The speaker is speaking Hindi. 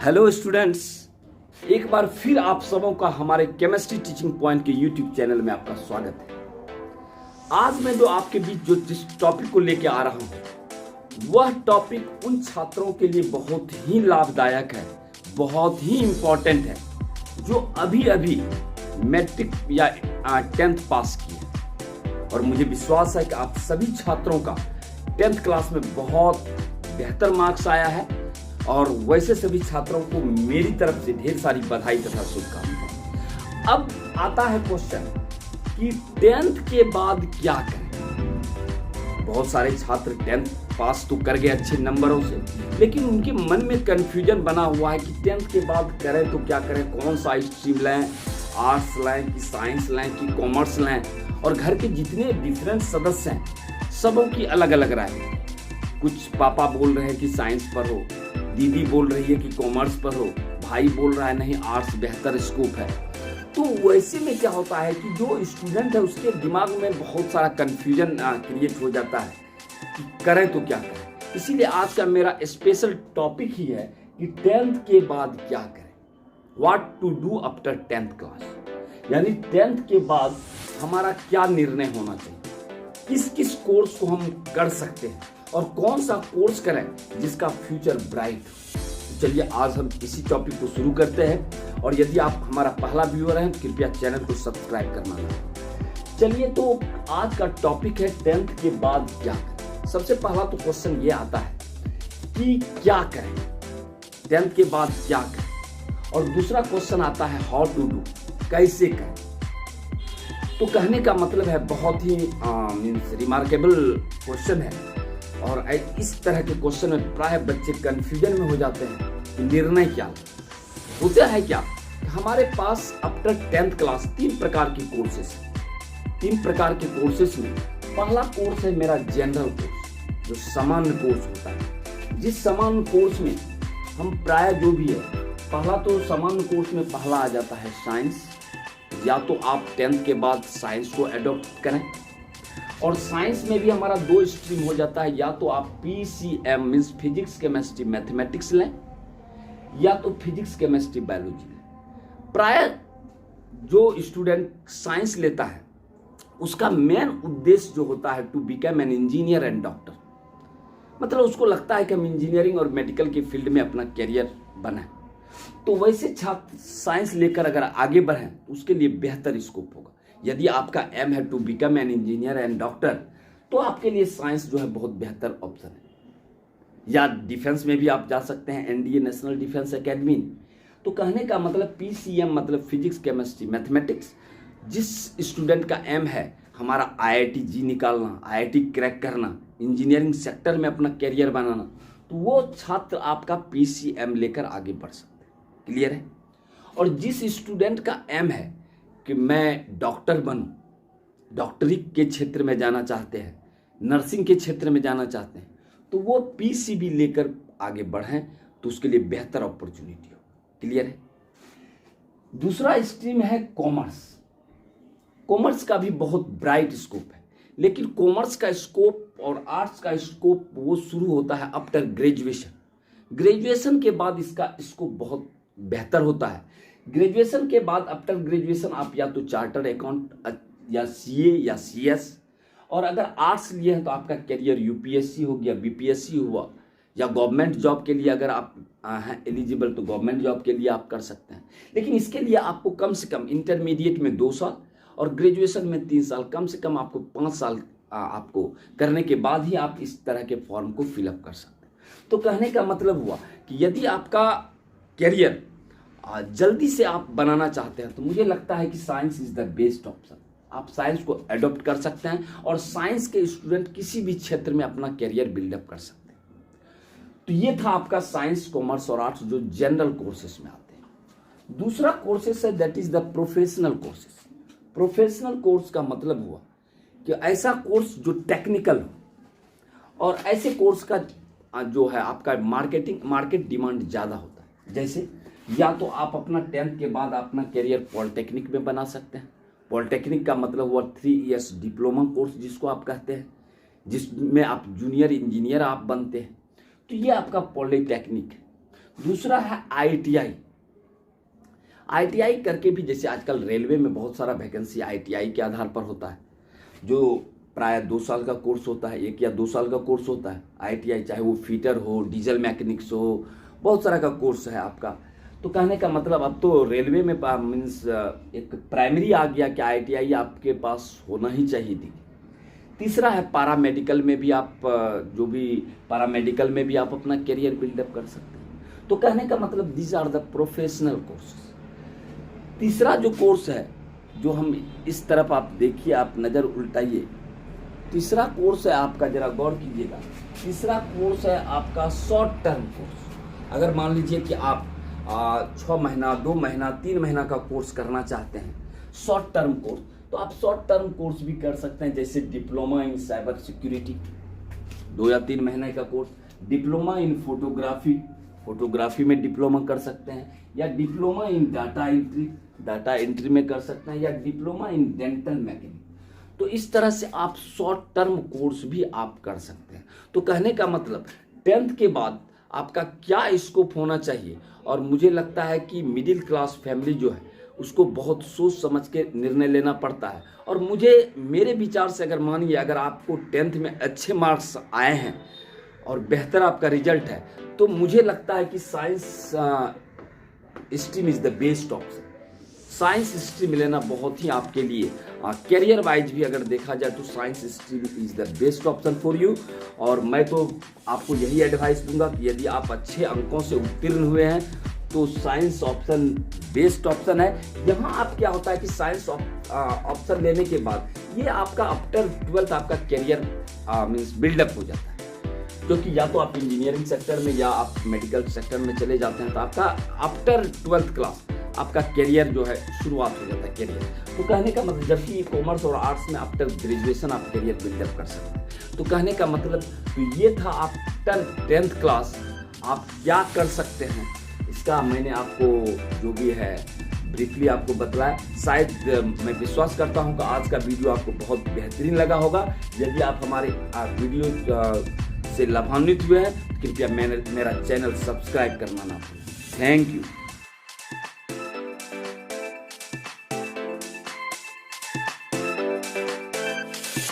हेलो स्टूडेंट्स, एक बार फिर आप सबों का हमारे केमिस्ट्री टीचिंग पॉइंट के यूट्यूब चैनल में आपका स्वागत है। आज मैं जो आपके बीच जिस टॉपिक को लेके आ रहा हूं वह टॉपिक उन छात्रों के लिए बहुत ही लाभदायक है, बहुत ही इंपॉर्टेंट है जो अभी अभी मैट्रिक या 10th पास किए। और मुझे विश्वास है कि आप सभी छात्रों का 10th क्लास में बहुत बेहतर मार्क्स आया है और वैसे सभी छात्रों को मेरी तरफ से ढेर सारी बधाई तथा शुभकामनाएं। अब आता है क्वेश्चन कि 10th के बाद क्या करें। बहुत सारे छात्र 10th पास तो कर गए अच्छे नंबरों से, लेकिन उनके मन में कंफ्यूजन बना हुआ है कि 10th के बाद करें तो क्या करें, कौन सा स्ट्रीम लें, आर्ट्स लें कि साइंस लें कि कॉमर्स लें। और घर के जितने डिफरेंट सदस्य हैं सबों की अलग अलग राय है। कुछ पापा बोल रहे हैं कि साइंस पर हो, दीदी बोल रही है कि कॉमर्स पर हो, भाई बोल रहा है नहीं आर्ट्स बेहतर स्कोप है। तो वैसे में क्या होता है कि जो स्टूडेंट है उसके दिमाग में बहुत सारा कंफ्यूजन क्रिएट हो जाता है कि करें तो क्या करें। इसीलिए आज का मेरा स्पेशल टॉपिक ही है कि 10th के बाद क्या करें, what to do after 10th class. यानी 10th के बाद हमारा क्या निर्णय होना चाहिए, किस किस कोर्स को हम कर सकते हैं और कौन सा कोर्स करें जिसका फ्यूचर ब्राइट हो। चलिए आज हम इसी टॉपिक को शुरू करते हैं। और यदि आप हमारा पहला व्यूअर हैं तो कृपया चैनल को सब्सक्राइब करना ना। चलिए तो आज का टॉपिक है 10th के बाद क्या करें। सबसे पहला तो क्वेश्चन ये आता है कि क्या करें, 10th के बाद क्या करें। और दूसरा क्वेश्चन आता है हाउ टू डू, कैसे करें। तो कहने का मतलब है बहुत ही मीन्स रिमार्केबल क्वेश्चन है। और इस तरह के क्वेश्चन में प्राय बच्चे कंफ्यूजन में हो जाते हैं कि निर्णय क्या होता है। क्या हमारे पास आफ्टर 10th क्लास 3 प्रकार के कोर्सेस हैं। 3 प्रकार के कोर्सेस में पहला कोर्स है मेरा जनरल कोर्स, जो सामान्य कोर्स होता है। जिस सामान्य कोर्स में हम प्राय जो भी है, पहला तो सामान्य कोर्स में पहला आ जाता है साइंस। या तो आप 10th के बाद साइंस को एडॉप्ट करें, और साइंस में भी हमारा 2 स्ट्रीम हो जाता है। या तो आप PCM means physics chemistry mathematics लें, या तो फिजिक्स केमिस्ट्री बायोलॉजी लें। प्राय जो स्टूडेंट साइंस लेता है उसका मेन उद्देश्य जो होता है to become an engineer and doctor. मतलब उसको लगता है कि हम इंजीनियरिंग और मेडिकल की फील्ड में अपना करियर बनाएं। तो वैसे छात्र साइंस लेकर अगर आगे बढ़ें तो उसके लिए बेहतर स्कोप होगा। यदि आपका एम है to become an engineer and doctor तो आपके लिए साइंस जो है बहुत बेहतर ऑप्शन है। या डिफेंस में भी आप जा सकते हैं, NDA नेशनल डिफेंस एकेडमी। तो कहने का मतलब PCM मतलब फिजिक्स केमिस्ट्री मैथमेटिक्स। जिस स्टूडेंट का एम है हमारा IIT निकालना, IIT क्रैक करना, इंजीनियरिंग सेक्टर में अपना करियर बनाना, तो वो छात्र आपका PCM लेकर आगे बढ़ सकते हैं। क्लियर है। और जिस स्टूडेंट का एम है कि मैं डॉक्टर बनूं, डॉक्टरी के क्षेत्र में जाना चाहते हैं, नर्सिंग के क्षेत्र में जाना चाहते हैं, तो वो PCB लेकर आगे बढ़ें तो उसके लिए बेहतर अपॉर्चुनिटी हो। क्लियर है। दूसरा स्ट्रीम है कॉमर्स। कॉमर्स का भी बहुत ब्राइट स्कोप है, लेकिन कॉमर्स का स्कोप और आर्ट्स का स्कोप वो शुरू होता है आफ्टर ग्रेजुएशन। ग्रेजुएशन के बाद इसका स्कोप बहुत बेहतर होता है। ग्रेजुएशन के बाद आफ्टर ग्रेजुएशन आप या तो चार्टर्ड अकाउंट या CA या CS, और अगर आर्ट्स लिए हैं तो आपका करियर UPSC हो गया, BPSC हुआ, या गवर्नमेंट जॉब के लिए अगर आप हैं एलिजिबल तो गवर्नमेंट जॉब के लिए आप कर सकते हैं। लेकिन इसके लिए आपको कम से कम इंटरमीडिएट में 2 साल और ग्रेजुएशन में 3 साल, कम से कम आपको 5 साल आपको करने के बाद ही आप इस तरह के फॉर्म को फिलअप कर सकते हैं। तो कहने का मतलब हुआ कि यदि आपका करियर जल्दी से आप बनाना चाहते हैं तो मुझे लगता है कि science is the best option. आप साइंस को एडॉप्ट कर सकते हैं और साइंस के स्टूडेंट किसी भी क्षेत्र में अपना करियर बिल्डअप कर सकते हैं। तो ये था आपका साइंस, कॉमर्स और आर्ट्स जो जनरल कोर्सेस में आते हैं। दूसरा कोर्सेस है that is the professional courses. Professional course का मतलब हुआ कि ऐसा कोर्स जो टेक्निकल हो, और ऐसे कोर्स का जो है आपका मार्केट डिमांड ज़्यादा होता है। जैसे या तो आप अपना 10th के बाद अपना करियर पॉलिटेक्निक में बना सकते हैं। पॉलिटेक्निक का मतलब हुआ 3 इयर्स डिप्लोमा कोर्स जिसको आप कहते हैं, जिसमें आप जूनियर इंजीनियर आप बनते हैं। तो ये आपका पॉलिटेक्निक है। दूसरा है ITI। ITI करके भी, जैसे आजकल रेलवे में बहुत सारा वैकेंसी ITI के आधार पर होता है, जो प्राय 2 साल का कोर्स होता है, 1 या 2 साल का कोर्स होता है ITI, चाहे वो फीटर हो, डीजल मैकेनिक्स हो, बहुत सारा का कोर्स है आपका। तो कहने का मतलब अब तो रेलवे में मीन्स एक प्राइमरी आ गया कि ITI आपके पास होना ही चाहिए थी। तीसरा है पैरामेडिकल में भी आप पैरामेडिकल में भी आप अपना करियर बिल्डअप कर सकते हैं। तो कहने का मतलब these are the professional courses. तीसरा जो कोर्स है, जो हम इस तरफ आप देखिए, आप नज़र उल्टाइए, तीसरा कोर्स है आपका, जरा गौर कीजिएगा, तीसरा कोर्स है आपका शॉर्ट टर्म कोर्स। अगर मान लीजिए कि आप 6 महीना, 2 महीना, 3 महीना का कोर्स करना चाहते हैं, शॉर्ट टर्म कोर्स, तो आप शॉर्ट टर्म कोर्स भी कर सकते हैं, जैसे डिप्लोमा इन साइबर सिक्योरिटी, 2 या 3 महीने का कोर्स, डिप्लोमा इन फोटोग्राफी में डिप्लोमा कर सकते हैं, या डिप्लोमा इन डाटा एंट्री में कर सकते हैं, या डिप्लोमा इन डेंटल मैकेनिक। तो इस तरह से आप शॉर्ट टर्म कोर्स भी आप कर सकते हैं। तो कहने का मतलब 10th के बाद आपका क्या स्कोप होना चाहिए, और मुझे लगता है कि मिडिल क्लास फैमिली जो है उसको बहुत सोच समझ के निर्णय लेना पड़ता है। और मेरे विचार से अगर मानिए, अगर आपको 10th में अच्छे मार्क्स आए हैं और बेहतर आपका रिजल्ट है, तो मुझे लगता है कि science stream is the best option. Science stream लेना बहुत ही आपके लिए करियर वाइज भी अगर देखा जाए तो science stream is the best option for you. और मैं तो आपको यही एडवाइस दूंगा कि यदि आप अच्छे अंकों से उत्तीर्ण हुए हैं तो साइंस ऑप्शन बेस्ट ऑप्शन है। यहाँ आप क्या होता है कि साइंस ऑप्शन लेने के बाद ये आपका आफ्टर 12th आपका करियर मीन्स बिल्डअप हो जाता है, क्योंकि या तो आप इंजीनियरिंग सेक्टर में या आप मेडिकल सेक्टर में चले जाते हैं, तो आपका आफ्टर 12th क्लास आपका करियर जो है शुरुआत हो जाता है करियर। तो कहने का मतलब, जबकि कॉमर्स और आर्ट्स में आफ्टर ग्रेजुएशन आप करियर बिल्डअप कर सकते हैं। तो कहने का मतलब तो ये था, आफ्टर 10th क्लास आप क्या कर सकते हैं, इसका मैंने आपको जो भी है ब्रीफली आपको बतलाया। शायद मैं विश्वास करता हूँ कि आज का वीडियो आपको बहुत बेहतरीन लगा होगा। यदि आप हमारे वीडियो से लाभान्वित हुए हैं, कृपया मेरा चैनल सब्सक्राइब करना ना भूलें। Thank you.